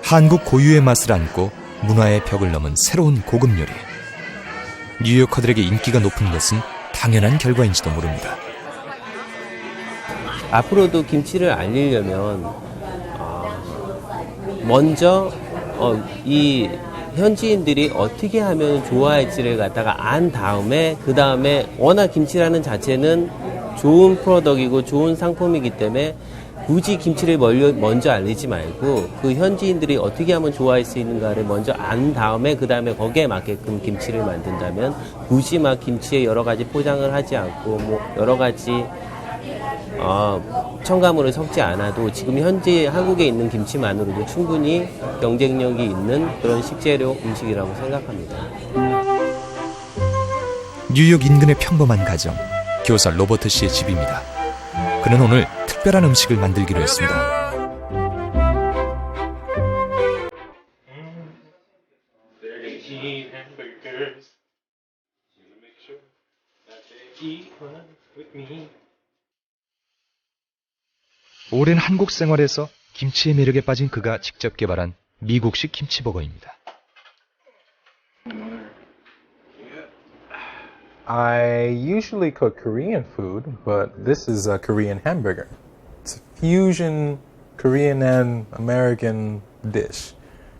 한국 고유의 맛을 안고 문화의 벽을 넘은 새로운 고급 요리. 뉴요커들에게 인기가 높은 것은 당연한 결과인지도 모릅니다. 앞으로도 김치를 알리려면 먼저 이 현지인들이 어떻게 하면 좋아할지를 갖다가 안 다음에 그 다음에 워낙 김치라는 자체는 좋은 프로덕이고 좋은 상품이기 때문에 굳이 김치를 먼저 알리지 말고 그 현지인들이 어떻게 하면 좋아할 수 있는가를 먼저 안 다음에 그 다음에 거기에 맞게끔 김치를 만든다면 굳이 막 김치에 여러 가지 포장을 하지 않고 뭐 여러 가지 첨가물을 섞지 않아도 지금 현재 한국에 있는 김치만으로도 충분히 경쟁력이 있는 그런 식재료 음식이라고 생각합니다. 뉴욕 인근의 평범한 가정, 교사 로버트 씨의 집입니다. 그는 오늘 특별한 음식을 만들기로 했습니다. 오랜 한국 생활에서 김치의 매력에 빠진 그가 직접 개발한 미국식 김치버거입니다. I usually cook Korean food, but this is a Korean hamburger. It's a fusion Korean and American dish.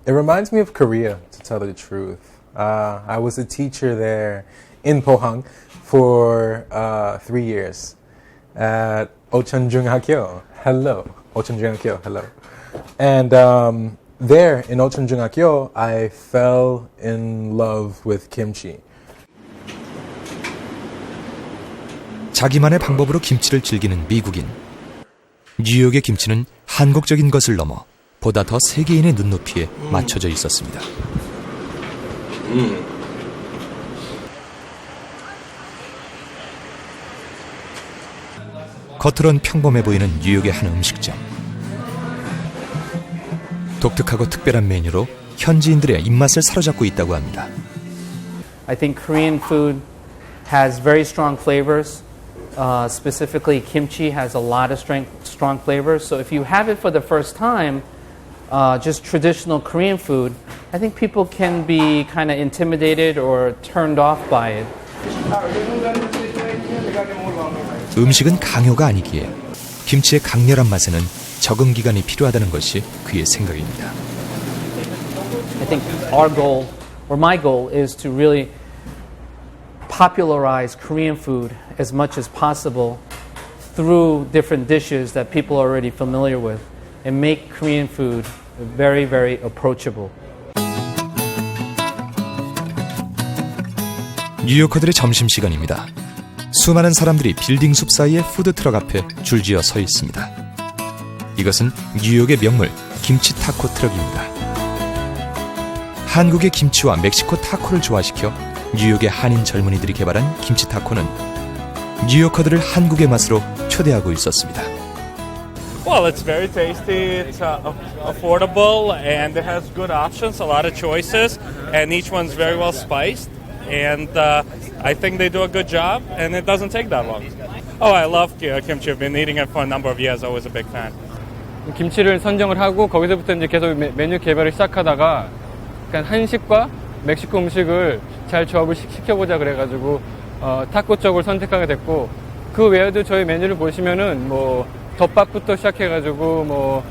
It reminds me of Korea, to tell the truth. I was a teacher there in Pohang for 3 years at Ochonjunghakyo. Hello, Ochonjunghakyo. Hello. And there in Ochonjunghakyo, I fell in love with kimchi. 자기만의 방법으로 김치를 즐기는 미국인. 뉴욕의 김치는 한국적인 것을 넘어 보다 더 세계인의 눈높이에 맞춰져 있었습니다. 겉으론 평범해 보이는 뉴욕의 한 음식점. 독특하고 특별한 메뉴로 현지인들의 입맛을 사로잡고 있다고 합니다. I think Korean food has very strong flavors. Specifically, kimchi has a lot of strong flavors. So if you have it for the first time, just traditional Korean food, I think people can be kind of intimidated or turned off by it. 음식은 강요가 아니기에 김치의 강렬한 맛에는 적응 기간이 필요하다는 것이 그의 생각입니다. I think our goal, or my goal, is to really popularize Korean food as much as possible through different dishes that people are already familiar with and make Korean food very, very approachable. 뉴요커들의 점심시간입니다. 수많은 사람들이 빌딩 숲 사이의 푸드트럭 앞에 줄지어 서 있습니다. 이것은 뉴욕의 명물 김치 타코 트럭입니다. 한국의 김치와 멕시코 타코를 조화시켜 뉴욕의 한인 젊은이들이 개발한 김치 타코는 뉴요커들을 한국의 맛으로 초대하고 있었습니다. Well, it's very tasty, it's affordable, and it has good options, a lot of choices, and each one's very well spiced, and I think they do a good job, and it doesn't take that long. Oh, I love kimchi. I've been eating it for a number of years. I was a big fan. 김치를 선정을 하고 거기서부터 이제 계속 메뉴 개발을 시작하다가 그러니까 한식과 멕시코 음식을 잘 조합을 시켜보자 그래가지고 타코 쪽을 선택하게 됐고 그 외에도 저희 메뉴를 보시면은 뭐 덮밥부터 시작해가지고 뭐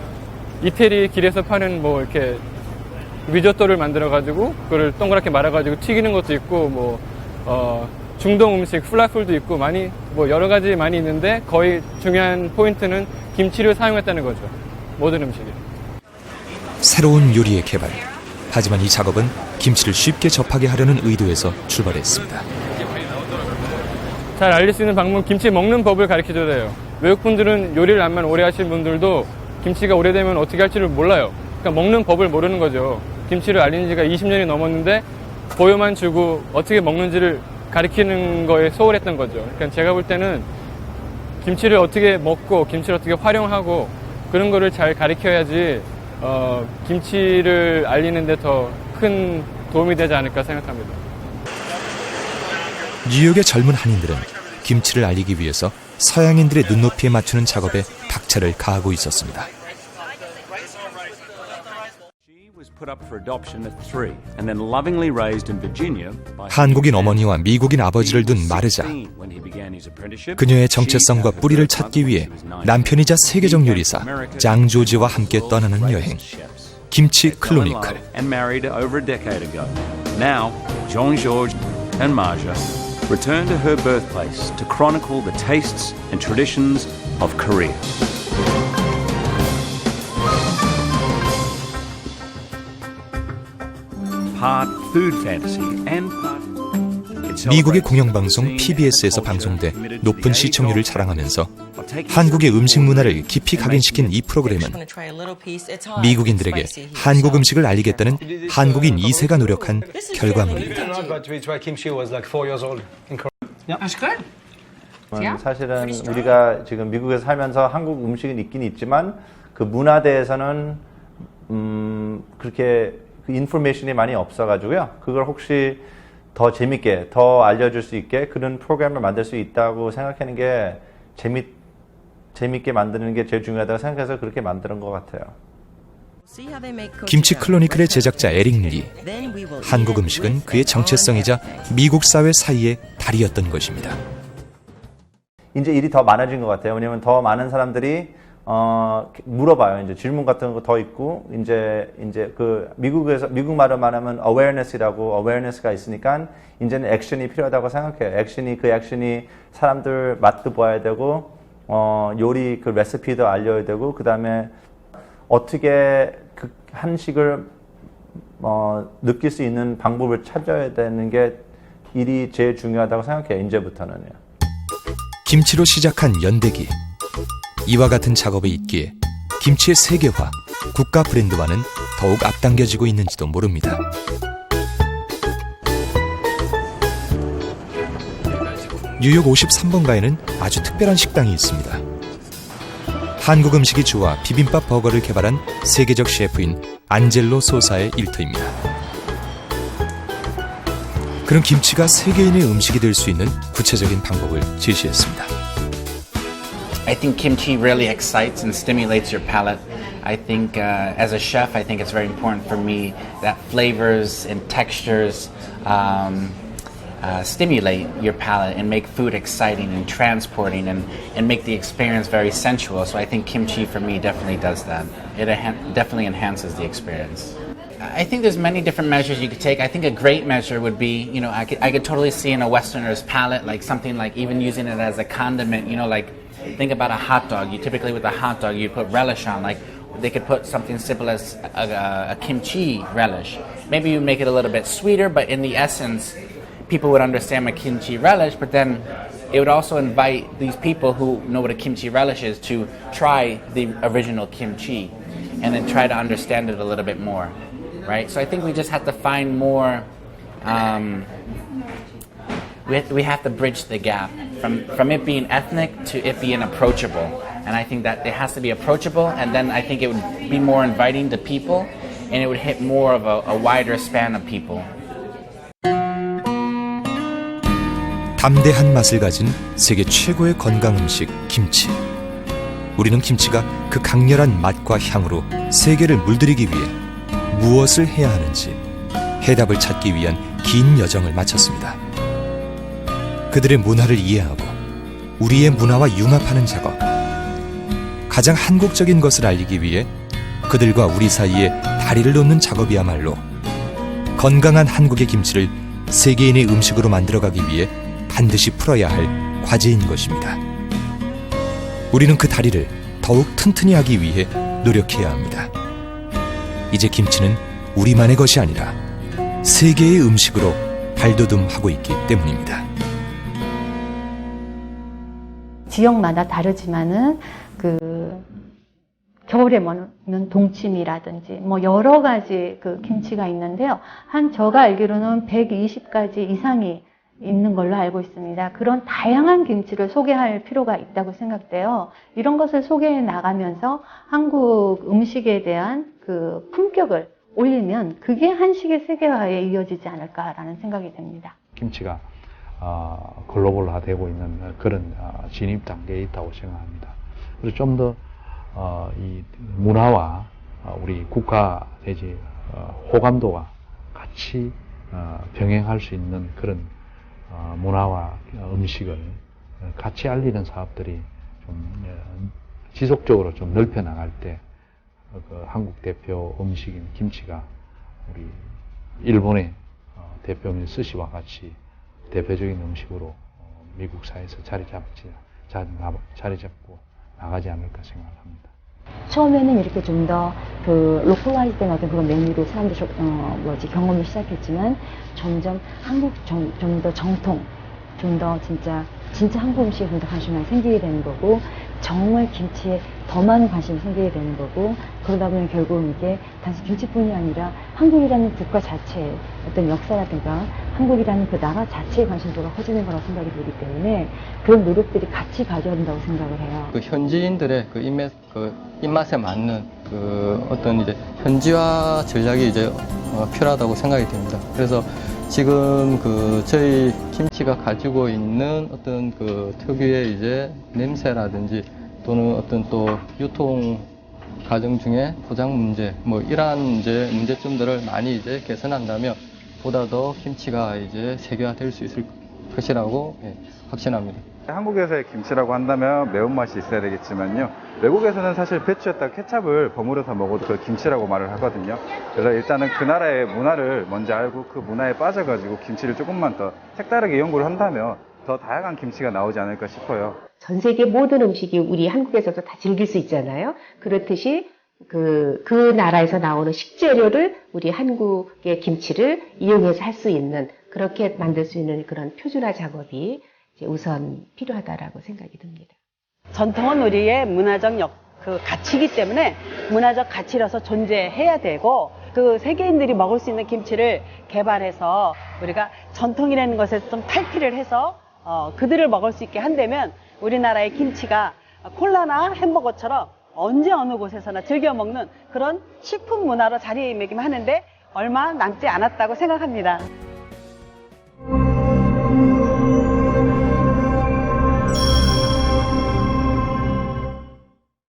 이태리 길에서 파는 뭐 이렇게 리조또를 만들어가지고 그걸 동그랗게 말아가지고 튀기는 것도 있고 뭐 중동 음식 플라풀도 있고 많이 뭐 여러 가지 많이 있는데 거의 중요한 포인트는 김치를 사용했다는 거죠. 모든 음식에. 새로운 요리의 개발. 하지만 이 작업은 김치를 쉽게 접하게 하려는 의도에서 출발했습니다. 잘 알릴 수 있는 방법은 김치 먹는 법을 가르쳐줘야 돼요. 외국분들은 요리를 암만 오래 하신 분들도 김치가 오래되면 어떻게 할지를 몰라요. 그러니까 먹는 법을 모르는 거죠. 김치를 알린 지가 20년이 넘었는데 보여만 주고 어떻게 먹는지를 가르치는 거에 소홀했던 거죠. 그러니까 제가 볼 때는 김치를 어떻게 먹고 김치를 어떻게 활용하고 그런 거를 잘 가르쳐야지 김치를 알리는 데 더 큰 도움이 되지 않을까 생각합니다. 뉴욕의 젊은 한인들은 김치를 알리기 위해서 서양인들의 눈높이에 맞추는 작업에 박차를 가하고 있었습니다. 한국인 어머니와 미국인 아버지를 둔 마르자. 그녀의 정체성과 뿌리를 찾기 위해 남편이자 세계적 요리사 장 조지와 함께 떠나는 여행. 김치 클로니클. Now, Jean-Georges and Marja return to her birthplace to chronicle the tastes and traditions of Korea. Part food fantasy and part 미국의 공영방송 PBS에서 방송돼 높은 시청률을 자랑하면서 한국의 음식 문화를 깊이 각인시킨 이 프로그램은 미국인들에게 한국 음식을 알리겠다는 한국인 2세가 노력한 결과물입니다. 사실은 우리가 지금 미국에서 살면서 한국 음식은 있긴 있지만 그 문화대에서는 그렇게 그 인포메이션이 많이 없어가지고요. 그걸 혹시 더 재밌게, 더 알려줄 수 있게 그런 프로그램을 만들 수 있다고 생각하는 게 재밌게 만드는 게 제일 중요하다고 생각해서 그렇게 만드는 것 같아요. 김치 클로니클의 제작자 에릭 리. 한국 음식은 그의 정체성이자 미국 사회 사이의 다리였던 것입니다. 이제 일이 더 많아진 것 같아요. 왜냐면 더 많은 사람들이 물어봐요. 이제 질문 같은 거 더 있고, 이제 그 미국 말로 말하면 awareness가 있으니까, 이제는 액션이 필요하다고 생각해요. 그 액션이 사람들 맛도 봐야 되고, 요리 그 레시피도 알려야 되고, 그 다음에 어떻게 그 한식을, 느낄 수 있는 방법을 찾아야 되는 게 일이 제일 중요하다고 생각해요. 이제부터는요. 김치로 시작한 연대기. 이와 같은 작업이 있기에 김치의 세계화, 국가 브랜드화는 더욱 앞당겨지고 있는지도 모릅니다. 뉴욕 53번가에는 아주 특별한 식당이 있습니다. 한국 음식이 좋아 비빔밥 버거를 개발한 세계적 셰프인 안젤로 소사의 일터입니다. 그런 김치가 세계인의 음식이 될 수 있는 구체적인 방법을 제시했습니다. I think kimchi really excites and stimulates your palate. I think as a chef, I think it's very important for me that flavors and textures stimulate your palate and make food exciting and transporting and make the experience very sensual. So I think kimchi for me definitely does that. It definitely enhances the experience. I think there's many different measures you could take. I think a great measure would be, you know, I could totally see in a Westerner's palate, like something like even using it as a condiment, you know, like think about a hot dog. You typically with a hot dog, you put relish on, like they could put something simple as a kimchi relish. Maybe you make it a little bit sweeter, but in the essence, people would understand a kimchi relish, but then it would also invite these people who know what a kimchi relish is to try the original kimchi and then try to understand it a little bit more. Right, so I think we just have to find more. We have to bridge the gap from it being ethnic to it being approachable, and I think that it has to be approachable, and then I think it would be more inviting to people, and it would hit more of a wider span of people. 담대한 맛을 가진 세계 최고의 건강 음식 김치. 우리는 김치가 그 강렬한 맛과 향으로 세계를 물들이기 위해 무엇을 해야 하는지 해답을 찾기 위한 긴 여정을 마쳤습니다. 그들의 문화를 이해하고 우리의 문화와 융합하는 작업. 가장 한국적인 것을 알리기 위해 그들과 우리 사이에 다리를 놓는 작업이야말로 건강한 한국의 김치를 세계인의 음식으로 만들어가기 위해 반드시 풀어야 할 과제인 것입니다. 우리는 그 다리를 더욱 튼튼히 하기 위해 노력해야 합니다. 이제 김치는 우리만의 것이 아니라 세계의 음식으로 발돋움하고 있기 때문입니다. 지역마다 다르지만은 겨울에 먹는 동치미라든지 뭐 여러 가지 김치가 있는데요. 제가 알기로는 120가지 이상이 있는 걸로 알고 있습니다. 그런 다양한 김치를 소개할 필요가 있다고 생각돼요. 이런 것을 소개해 나가면서 한국 음식에 대한 품격을 올리면 그게 한식의 세계화에 이어지지 않을까라는 생각이 듭니다. 김치가 글로벌화되고 있는 그런 진입 단계에 있다고 생각합니다. 그래서 좀 더 이 문화와 우리 국가 내지 호감도가 같이 병행할 수 있는 그런 문화와 음식을 같이 알리는 사업들이 좀 지속적으로 좀 넓혀 나갈 때 한국 대표 음식인 김치가 우리 일본의 대표인 스시와 같이 대표적인 음식으로 미국 사회에서 자리 잡고 나가지 않을까 생각합니다. 처음에는 이렇게 좀 더 로컬라이즈된 어떤 그런 메뉴로 사람들이 경험을 시작했지만 점점 좀 더 정통, 좀 더 진짜 한국 음식에 좀 더 관심이 많이 생기게 되는 거고 정말 김치에 더 많은 관심이 생기게 되는 거고 그러다 보면 결국은 이게 단지 김치뿐이 아니라 한국이라는 국가 자체의 어떤 역사라든가 한국이라는 그 나라 자체의 관심도가 커지는 거라고 생각이 들기 때문에 그런 노력들이 같이 가져야 된다고 생각을 해요. 현지인들의 입맛에 맞는 어떤 이제 현지화 전략이 이제 필요하다고 생각이 됩니다. 그래서 지금 저희 김치가 가지고 있는 어떤 특유의 이제 냄새라든지 또는 어떤 또 유통 과정 중에 포장 문제 이러한 이제 문제점들을 많이 이제 개선한다면 보다 더 김치가 이제 세계화될 수 있을 것이라고 확신합니다. 한국에서의 김치라고 한다면 매운맛이 있어야 되겠지만요. 외국에서는 사실 배추에다가 케찹을 버무려서 먹어도 그 김치라고 말을 하거든요. 그래서 일단은 그 나라의 문화를 먼저 알고 그 문화에 빠져가지고 김치를 조금만 더 색다르게 연구를 한다면 더 다양한 김치가 나오지 않을까 싶어요. 전 세계 모든 음식이 우리 한국에서도 다 즐길 수 있잖아요. 그렇듯이 그 나라에서 나오는 식재료를 우리 한국의 김치를 이용해서 할 수 있는 그렇게 만들 수 있는 그런 표준화 작업이 우선 필요하다라고 생각이 듭니다. 전통은 우리의 문화적 가치이기 때문에 문화적 가치로서 존재해야 되고 세계인들이 먹을 수 있는 김치를 개발해서 우리가 전통이라는 것에서 좀 탈피를 해서 그들을 먹을 수 있게 한다면 우리나라의 김치가 콜라나 햄버거처럼 언제 어느 곳에서나 즐겨 먹는 그런 식품 문화로 자리매김하는데 얼마 남지 않았다고 생각합니다.